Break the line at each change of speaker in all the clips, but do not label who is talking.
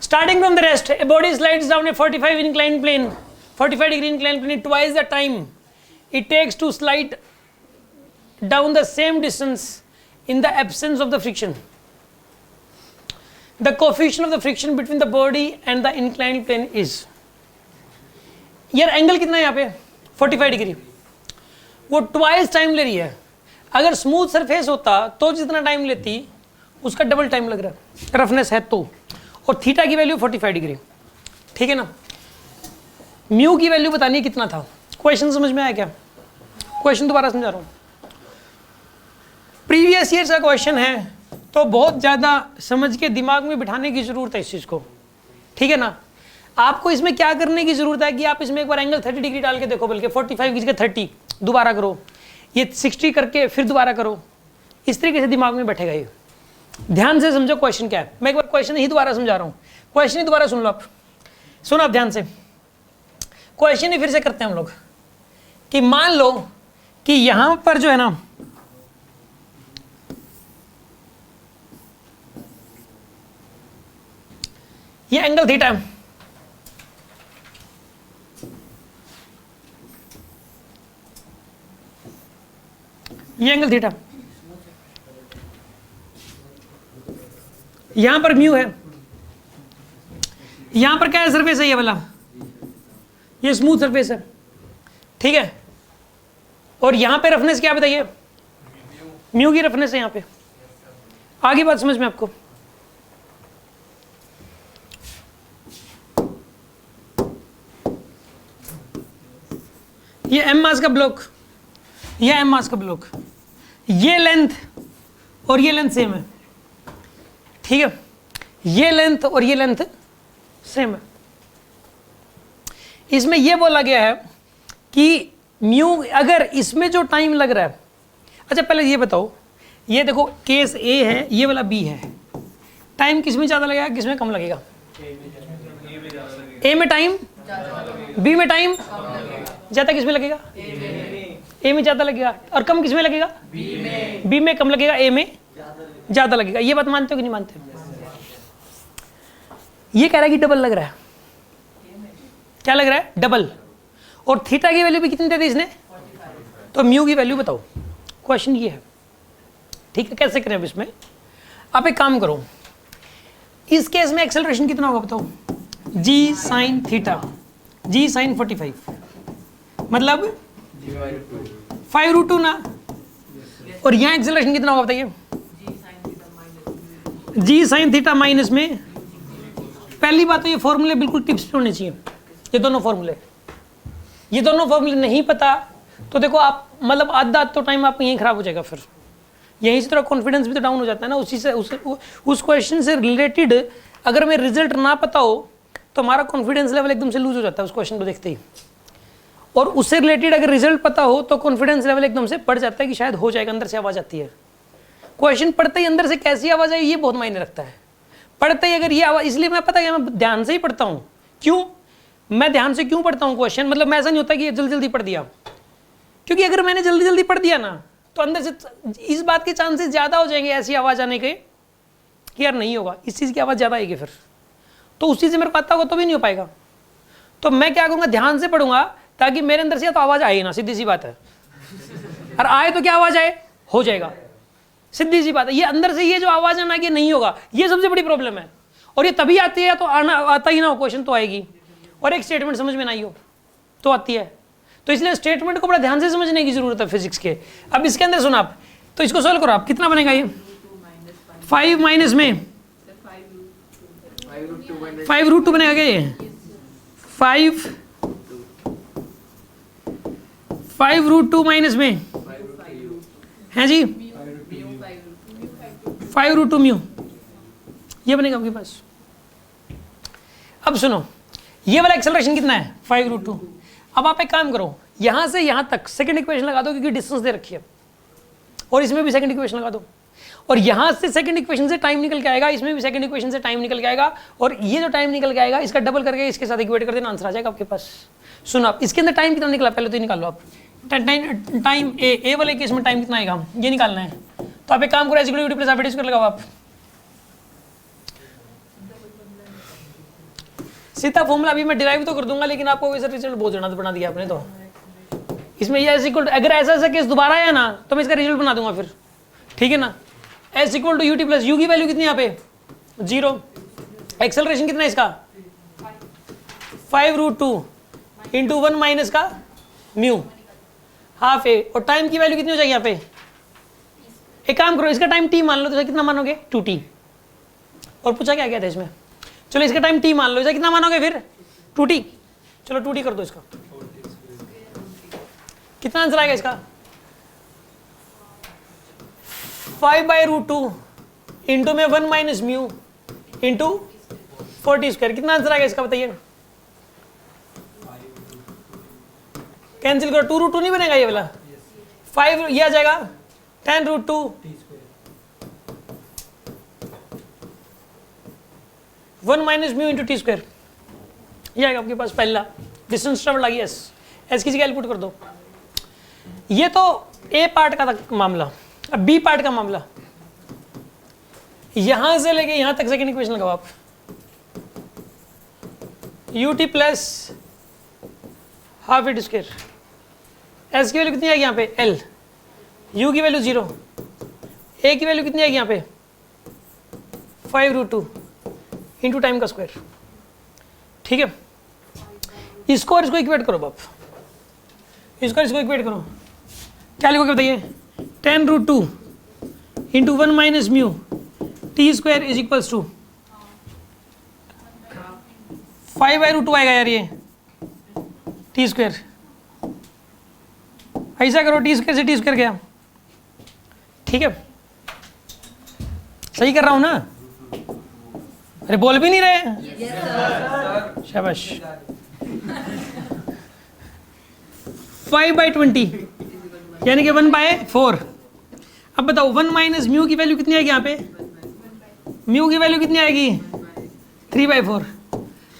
Starting from the rest, a body slides down a 45 inclined plane, 45 degree inclined plane twice the time it takes to slide down the same distance in the absence of the friction. The coefficient of the friction between the body and the inclined plane is. यार angle कितना है यहाँ पे 45 degree, वो twice time ले रही है. अगर स्मूथ सरफेस होता तो जितना टाइम लेती उसका डबल टाइम लग रहा है, रफनेस है तो. और थीटा की वैल्यू 45 डिग्री, ठीक है ना. म्यू की वैल्यू बतानी कितना था. क्वेश्चन समझ में आया क्या? क्वेश्चन दोबारा समझा रहा हूँ. प्रीवियस ईयर का क्वेश्चन है तो बहुत ज़्यादा समझ के दिमाग में बिठाने की ज़रूरत है इस चीज़ को, ठीक है ना. आपको इसमें क्या करने की ज़रूरत है कि आप इसमें एक बार एंगल 30 डिग्री डाल के देखो, बल्कि 45 की जगह 30 दोबारा करो, ये 60 करके फिर दोबारा करो. इस तरीके से दिमाग में बैठेगा ये. ध्यान से समझो क्वेश्चन क्या है. मैं एक बार क्वेश्चन ही दोबारा समझा रहा हूँ, क्वेश्चन ही दोबारा सुन लो आप. सुनो आप ध्यान से, क्वेश्चन ही फिर से करते हैं हम लोग. कि मान लो कि यहां पर जो है ना ये एंगल थीटा है, ये एंगल थीटा, यहां पर म्यू है, यहां पर क्या है सरफेस है ये वाला, ये स्मूथ सरफेस है, ठीक है. और यहां पे रफनेस क्या बताइए, म्यू की रफनेस है यहां पे. आगे बात समझ में आपको. ये एम मास का ब्लॉक, ये एम मास का ब्लॉक, ये लेंथ और ये लेंथ सेम है, ठीक है. ये लेंथ और ये लेंथ सेम है. इसमें यह बोला गया है कि म्यू, अगर इसमें जो टाइम लग रहा है, अच्छा पहले ये बताओ, ये देखो केस ए है, ये वाला बी है, टाइम किस में ज़्यादा लगेगा किस में कम लगेगा? ए में टाइम, बी में टाइम ज़्यादा किस में लगेगा? ए में ज़्यादा लगेगा. और कम किस में लगेगा? बी में कम लगेगा, ए में ज़्यादा लगेगा. ये बात मानते हो कि नहीं मानते? ये कह रहा है कि डबल लग रहा है. क्या लग रहा है? डबल. और थीटा की वैल्यू भी कितनी दे दी इसने? तो म्यू की वैल्यू बताओ. क्वेश्चन ये है, ठीक है. कैसे करें अब इसमें? आप एक काम करो, इस केस में एक्सेलरेशन कितना होगा बताओ? जी साइन थीटा, जी साइन 45, मतलब 5√2 ना. और यहाँ एक्सेलरेशन कितना होगा बताइए? जी साइन थीटा माइनस में, पहली बात तो ये फॉर्मूले बिल्कुल टिप्स पे होने चाहिए. ये दोनों फॉर्मूले, ये दोनों फॉर्मूले नहीं पता तो देखो आप, मतलब आधा तो टाइम आप यहीं खराब हो जाएगा. फिर यहीं से थोड़ा कॉन्फिडेंस भी तो डाउन हो जाता है ना. उसी से उस क्वेश्चन से रिलेटेड अगर मैं रिजल्ट ना पता हो तो हमारा कॉन्फिडेंस लेवल एकदम से लूज हो जाता है उस क्वेश्चन को देखते ही. और उससे रिलेटेड अगर रिजल्ट पता हो तो कॉन्फिडेंस लेवल एकदम से बढ़ जाता है कि शायद हो जाएगा. अंदर से आवाज़ आती है, क्वेश्चन पढ़ते ही अंदर से कैसी आवाज़ आई ये बहुत मायने रखता है. पढ़ते ही अगर ये आवाज़, इसलिए मैं पता है मैं ध्यान से ही पढ़ता हूँ. क्यों मैं ध्यान से क्यों पढ़ता हूँ क्वेश्चन? मतलब मैं ऐसा नहीं होता कि जल्दी जल्दी पढ़ दिया, क्योंकि अगर मैंने जल्दी जल्दी पढ़ दिया ना तो अंदर से इस बात के चांसेस ज़्यादा हो जाएंगे ऐसी आवाज़ आने के कि यार नहीं होगा, इस चीज़ की आवाज़ ज़्यादा आएगी. फिर तो उस चीज़ से मेरे को पता होगा तो भी नहीं हो पाएगा. तो मैं क्या करूँगा, ध्यान से पढ़ूंगा ताकि मेरे अंदर से तो आवाज़ आए ना, सीधी सी बात है. और आए तो क्या आवाज़ आए, हो जाएगा, सीधी सी बात है. ये अंदर से ये जो आवाज़ आना कि नहीं होगा, ये सबसे बड़ी प्रॉब्लम है. और ये तभी आती है तो आना, आता ही ना हो क्वेश्चन तो आएगी. और एक स्टेटमेंट समझ में नहीं हो तो आती है. तो इसलिए स्टेटमेंट को बड़ा ध्यान से समझने की जरूरत है फिजिक्स के. अब इसके अंदर सुना आप, तो इसको सॉल्व करो आप. कितना बनेगा ये? 5 माइनस में 5√2 बनेगा क्या ये? 5√2 माइनस में है जी 5√2 म्यू, ये बनेगा आपके पास. अब सुनो, ये वाला एक्सेलरेशन कितना है? 5√2. अब आप एक काम करो, यहां से यहां तक सेकंड इक्वेशन लगा दो क्योंकि डिस्टेंस दे रखी है, और इसमें भी सेकंड इक्वेशन लगा दो. और यहां से सेकंड इक्वेशन से टाइम निकल के आएगा, इसमें भी सेकंड इक्वेशन से टाइम निकल के आएगा. और ये जो टाइम निकल के आएगा इसका डबल करके इसके साथ इक्वेट कर देना, आंसर आ जाएगा आपके पास. सुनो आप, इसके अंदर टाइम कितना निकला पहले तो ये निकाल लो आप. टाइम ए वाले केस में टाइम कितना आएगा ये निकालना है. तो आप एक काम करो, एस इक्वल टू प्लस आप लगाओ आप. सीधा फॉर्मूला अभी मैं डिराइव तो कर दूंगा, लेकिन आपको वैसे रिजल्ट बहुत जना बना दिया आपने तो। इसमें ये एस इक्वल टू, अगर ऐसा केस दोबारा आया ना तो मैं इसका रिजल्ट बना दूंगा फिर, ठीक है ना। S equal to u t plus u की वैल्यू कितनी यहाँ पे 0, एक्सेलरेशन कितना है इसका 5√2 इंटू 1 माइनस का म्यू हाफ ए, और टाइम की वैल्यू कितनी हो जाएगी यहाँ पे, एक काम करो इसका टाइम टी मान लो, तो कितना मानोगे 2t, और पूछा क्या क्या था इसमें, चलो इसका टाइम t मान लो, इसे कितना मानोगे फिर 2t, चलो 2t कर दो इसका, कितना आंसर आएगा इसका 5/√2 इंटू में 1 माइनस म्यू इंटू 4t², कितना आंसर आएगा इसका बताइए, कैंसिल करो 2√2 नहीं बनेगा ये वाला, 5 ये आ जाएगा 10√2 1 माइनस म्यू इंटू t², ये आएगा आपके पास पहला डिस्टेंस ट्रेवल आ गया एस की जगह पुट कर दो। ये तो ए पार्ट का था मामला, अब बी पार्ट का मामला, यहां से लेके यहां तक सेकंड इक्वेशन लगाओ आप, ut प्लस हाफ ए t², एस की वैल्यू कितनी आएगी यहाँ पे l, u की वैल्यू 0, a की वैल्यू कितनी आएगी यहाँ पे 5√2 इंटू टाइम का स्क्वायर, ठीक है। इसको और इसको इक्वेट करो बाप, इसको इक्वेट करो, क्या लिखोगे बताइए 10√2 into 1 minus mu t² is equals to 5/√2 आएगा यार ये t², ऐसा करो t² से t² गया, ठीक है, सही कर रहा हूं ना, अरे बोल भी नहीं रहे, शाबाश 5/20 यानी कि 1/4, अब बताओ 1 माइनस म्यू की वैल्यू कितनी आएगी यहाँ पे, म्यू की वैल्यू कितनी आएगी 3/4,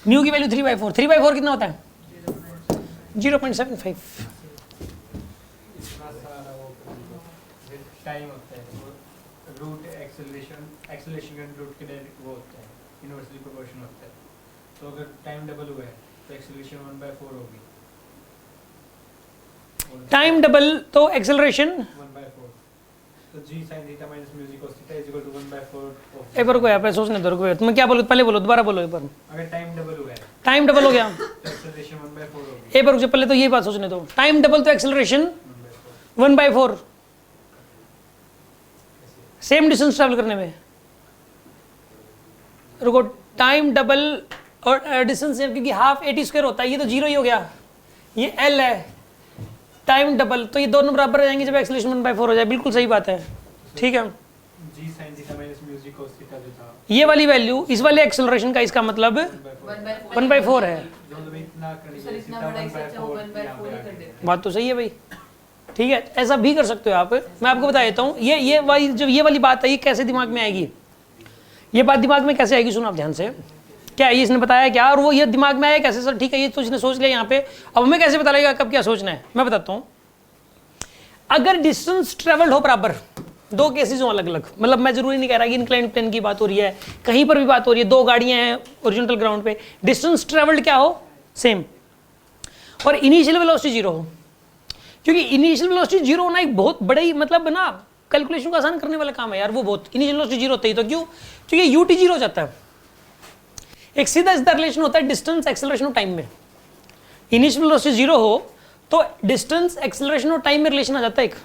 म्यू की वैल्यू 3/4, 3/4 कितना होता है 0.75,
टाइम होता है रूट एक्सेलरेशन का रूट के डायरेक्ट वो होता है इनवर्सली प्रोपोर्शनल होता है, तो अगर टाइम डबल हुआ है तो एक्सेलरेशन 1/4 होगी,
टाइम डबल तो एक्सेलरेशन
1/4, तो g sin theta minus mu cos theta is equal to 1/4 of,
एक बार को यहाँ पे सोचने दो, रुको तुम क्या बोलो, पहले बोलो, दोबारा बोलो एक बार,
अगर टाइम डबल हुआ है
टाइम डबल हो गया
तो एक्सेलरेशन 1/4 होगी,
एक बार रुको, पहले तो ये बात सोचने दो, टाइम डबल तो एक्सेलरेशन 1/4, सेम डिस्टेंस ट्रैवल करने में, रुको टाइम डबल और डिस्टेंस क्योंकि हाफ a² होता है, ये तो 0 ही हो गया, ये l है, टाइम डबल तो ये दोनों बराबर हो जाएंगे जब एक्सेलरेशन 1/4 हो जाए, बिल्कुल सही बात है, ठीक है।
g sin theta minus mu cos theta जो था
ये वाली वैल्यू इस वाले एक्सेलरेशन का इसका मतलब 1/4 है,
जो इतना कर दिया,
बात तो सही है भाई, ठीक है, ऐसा भी कर सकते हो आप, मैं आपको बता देता हूँ, ये वाली जो ये वाली बात है ये कैसे दिमाग में आएगी, ये बात दिमाग में कैसे आएगी, सुनो आप ध्यान से, क्या है इसने बताया क्या, और वो ये दिमाग में आया कैसे, सर ठीक है ये तो इसने सोच लिया यहाँ पे, अब हमें कैसे पता लगेगा कब क्या सोचना है, मैं बताता हूँ। अगर डिस्टेंस ट्रेवल हो बराबर, दो केसेस हो अलग अलग, मतलब मैं जरूरी नहीं कह रहा कि इंक्लाइंड प्लेन की बात हो रही है, कहीं पर भी बात हो रही है, दो गाड़ियां हैं ओरिजिनल ग्राउंड पे, डिस्टेंस ट्रेवल्ड क्या हो सेम, और इनिशियल वेलोसिटी 0 हो, क्योंकि इनिशियल वेलोसिटी 0 होना एक बहुत बड़ा ही मतलब ना कैलकुलेशन को आसान करने वाला काम है यार, वो बहुत इनिशियल वेलोसिटी 0 होता ही, तो क्यों, क्योंकि ut 0 हो जाता है, एक सीधा सीधा रिलेशन होता है डिस्टेंस एक्सेलरेशन और टाइम में, इनिशियल वेलोसिटी 0 हो तो डिस्टेंस एक्सेलरेशन और टाइम में रिलेशन आ जाता है एक,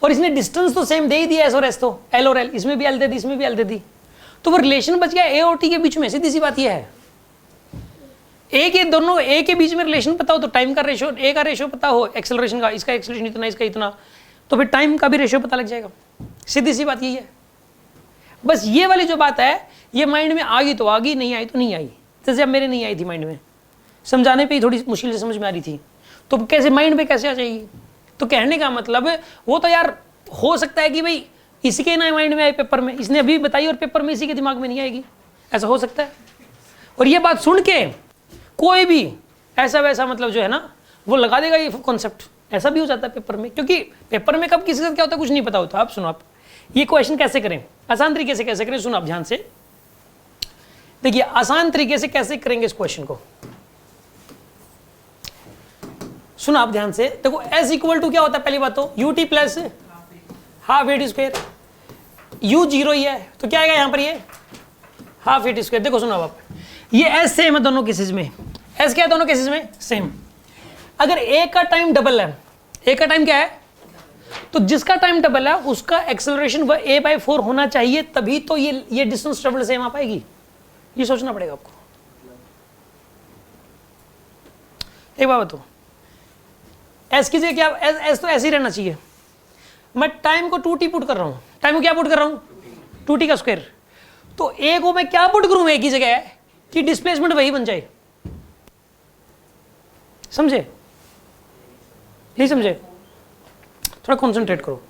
और इसने डिस्टेंस तो सेम दे ही दिया एस और एस, तो एल और एल, इसमें भी एल दे दी इसमें भी एल दे दी, तो वो रिलेशन बच गया ए और टी के बीच में, सीधी सी बात ये है, ए के दोनों ए के बीच में रिलेशन पता हो तो टाइम का रेशियो, ए का रेशियो पता हो एक्सेलरेशन का, इसका एक्सेलरेशन इतना इसका इतना, तो फिर टाइम का भी रेशियो पता लग जाएगा, सीधी सी बात यही है। बस ये वाली जो बात है ये माइंड में आ गई तो आ गई, नहीं आई तो नहीं आई, जैसे अब मेरे नहीं आई थी माइंड में, समझाने पे ही थोड़ी मुश्किल से समझ में आ रही थी, तो कैसे माइंड में कैसे आ जाएगी, तो कहने का मतलब वो तो यार हो सकता है कि भाई इसी के ना माइंड में आए पेपर में, इसने अभी बताई और पेपर में इसी के दिमाग में नहीं आएगी, ऐसा हो सकता है। और ये बात सुन के कोई भी ऐसा वैसा मतलब जो है ना वो लगा देगा ये कॉन्सेप्ट, ऐसा भी हो जाता है पेपर में, क्योंकि पेपर में कब किसी के साथ क्या होता है कुछ नहीं पता होता। आप सुनो, आप ये क्वेश्चन कैसे करें, आसान तरीके से कैसे करें, सुनो आप ध्यान से देखिए, आसान तरीके से कैसे करेंगे इस क्वेश्चन को। सुनो आप ध्यान से देखो, एस इक्वल टू क्या होता है पहली बात तो u t plus half a t square, u zero ही है तो क्या आएगा यहाँ पर ये हाफ ए टी स्क्वायर। देखो सुनो आप, ये एस सेम है दोनों केसेस में, एस क्या है दोनों केसेस में सेम। अगर ए का टाइम डबल है, ए का टाइम क्या है, तो जिसका टाइम डबल है उसका एक्सेलरेशन वह ए बाई 4 होना चाहिए, तभी तो ये डिस्टेंस ट्रेवल सेम आ पाएगी। ये सोचना पड़ेगा आपको। एक बात बताओ, एस की जगह क्या, एस तो ऐसे ही रहना चाहिए। मैं टाइम को 2t पुट कर रहा हूं, टाइम को क्या पुट कर रहा हूं 2t का स्क्वायर, तो ए को मैं क्या पुट करूं एक ही जगह कि डिस्प्लेसमेंट वही बन जाए। समझे नहीं समझे, थोड़ा कंसंट्रेट करो,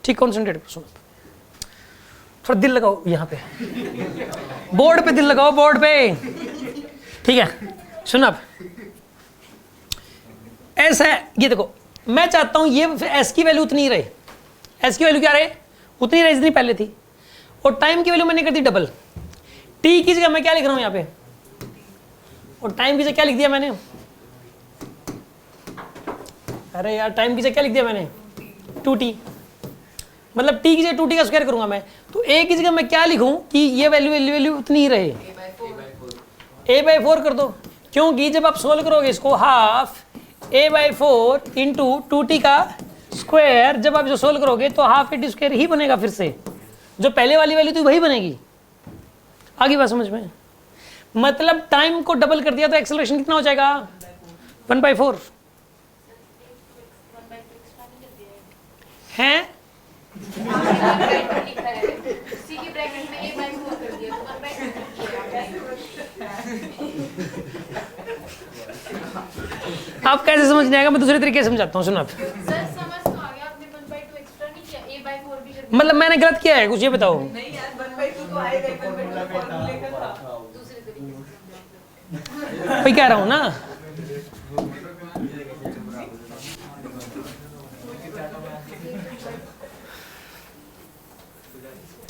ठीक कंसंट्रेट करो, सुनो थोड़ा दिल लगाओ यहाँ पे, बोर्ड पे दिल लगाओ, बोर्ड पे, ठीक है। सुनो आप, एस है ये देखो, मैं चाहता हूं ये एस की वैल्यू उतनी ही रहे, एस की वैल्यू क्या रहे उतनी रहे जितनी पहले थी, और टाइम की वैल्यू मैंने कर दी डबल। टी की जगह मैं क्या लिख रहा हूं यहाँ पे, और टाइम की जगह क्या लिख दिया मैंने, अरे यार टाइम की जगह क्या लिख दिया मैंने 2t, मतलब t की जगह 2t का स्क्वायर करूंगा मैं, तो a की जगह मैं क्या लिखूं कि ये वैल्यू उतनी ही रहे, a बाई 4 कर दो, क्योंकि जब आप सोल्व करोगे इसको half a by 4 into 2t का स्क्वायर, जब आप जो सोल्व करोगे तो हाफ ए टी स्क्वायर ही बनेगा, फिर से जो पहले वाली वैल्यू थी वही बनेगी। आगे बात समझ में, मतलब टाइम को डबल कर दिया तो एक्सेलरेशन कितना हो जाएगा 1/4 हैं। आप कैसे समझ नहीं आएगा, मैं दूसरे तरीके से समझाता हूँ, सुनो आप। मतलब मैंने गलत किया है कुछ, ये बताओ।
नहीं यार 1/2 तो आएगा ही, 1/2 फॉर्मूले का था दूसरे तरीके से।
वही कह रहा हूँ ना,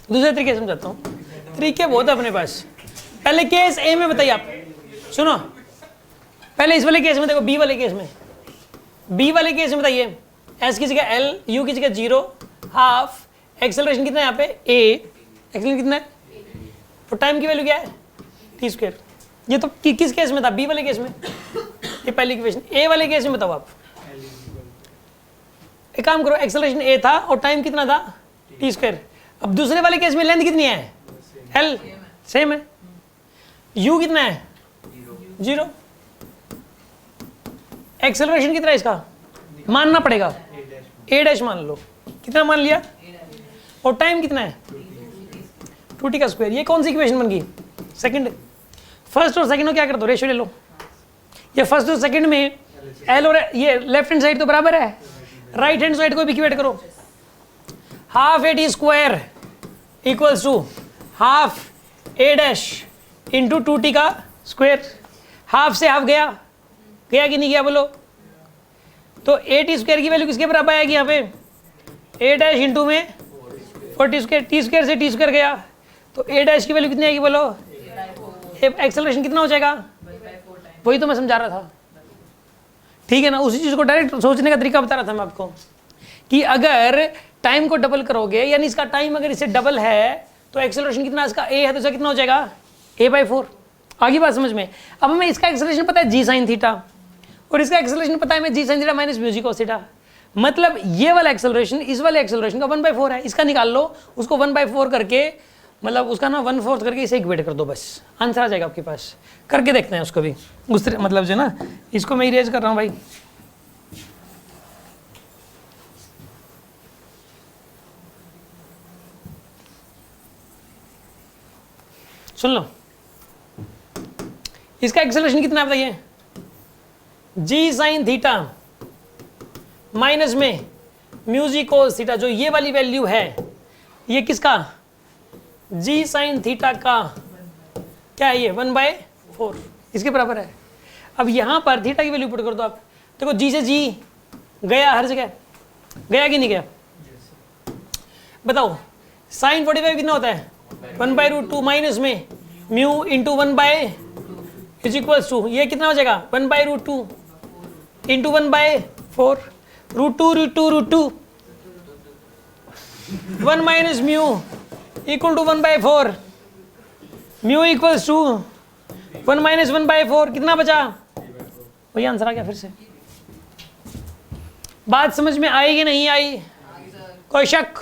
दूसरे तरीके से समझाता हूँ, तरीके बहुत है अपने पास। पहले केस ए में बताइए आप, सुनो पहले इस वाले केस में देखो, बी वाले केस में, बी वाले केस में बताइए एस की जगह एल, यू की जगह 0, हाफ, एक्सेलरेशन कितना है यहाँ पे ए, एक्सेलरेशन कितना है, तो टाइम की वैल्यू क्या है टी स्क्वायर। ये तो किस केस में था, बी वाले केस में, ये पहली इक्वेशन। ए वाले केस में बताओ आप, एक काम करो, एक्सेलरेशन ए था और टाइम कितना था टी स्क्वायर। अब दूसरे वाले केस में लेंथ कितनी है एल, सेम है, यू कितना है 0, एक्सेलरेशन कितना है इसका मानना पड़ेगा ए डैश मान लो, कितना मान लिया, और टाइम कितना है 2t का स्क्वायर। ये कौन सी इक्वेशन बन गई सेकंड। फर्स्ट और सेकंड को क्या कर दो, रेशियो ले लो, ये फर्स्ट और सेकंड में एल और ये लेफ्ट हैंड साइड तो बराबर है, राइट हैंड साइड को भी इक्वेट करो, half a t square equals to half a dash into 2t का स्क्वायर। हाफ से हाफ गया, गया कि नहीं गया बोलो, तो ए टी स्क्वायर की वैल्यू किसके बराबर आएगी यहाँ पे, ए डैश इंटू में 4t स्क्वायर, टी स्क्वायर से टी स्क्वायर गया, तो ए डैश की वैल्यू कितनी आएगी बोलो, एक्सेलरेशन कितना हो जाएगा, वही तो मैं समझा रहा था, ठीक है ना। उसी चीज़ को डायरेक्ट सोचने का तरीका बता रहा था मैं आपको, कि अगर टाइम को डबल करोगे, यानी इसका टाइम अगर इससे डबल है तो एक्सेलरेशन कितना, इसका ए है तो इसका कितना हो जाएगा a/4। आगे बात समझ में। अब हमें इसका एक्सेलरेशन पता है g sin थीटा, और इसका एक्सेलरेशन पता है हमें g sin theta minus mu g cos theta, मतलब ये वाला एक्सेलरेशन इस वाले एक्सेलरेशन का 1/4 है, इसका निकाल लो, उसको 1/4 करके, मतलब उसका ना 1/4 करके इसे इक्वेट कर दो, बस आंसर आ जाएगा आपके पास। करके देखते हैं उसको भी उस मतलब जो ना, इसको मैं इरेज कर रहा हूँ भाई, सुन लो, इसका एक्सेलरेशन कितना है बताइए, जी साइन थीटा माइनस में म्यू जी कोस थीटा, जो ये वाली वैल्यू है ये किसका, जी साइन थीटा का क्या है ये 1/4 इसके बराबर है। अब यहां पर थीटा की वैल्यू पुट कर दो आप, देखो जी से जी गया हर जगह, गया कि नहीं गया, बताओ साइन 45 कितना होता है 1/√2 माइनस में mu into 1 is equals to, ये कितना हो जाएगा 1/√2 into 1/4 √2 1 minus mu equal to 1/4 mu equals to 1 minus 1/4 कितना बचा? वही आंसर आ गया। फिर से बात समझ में आई कि नहीं आई? कोई शक?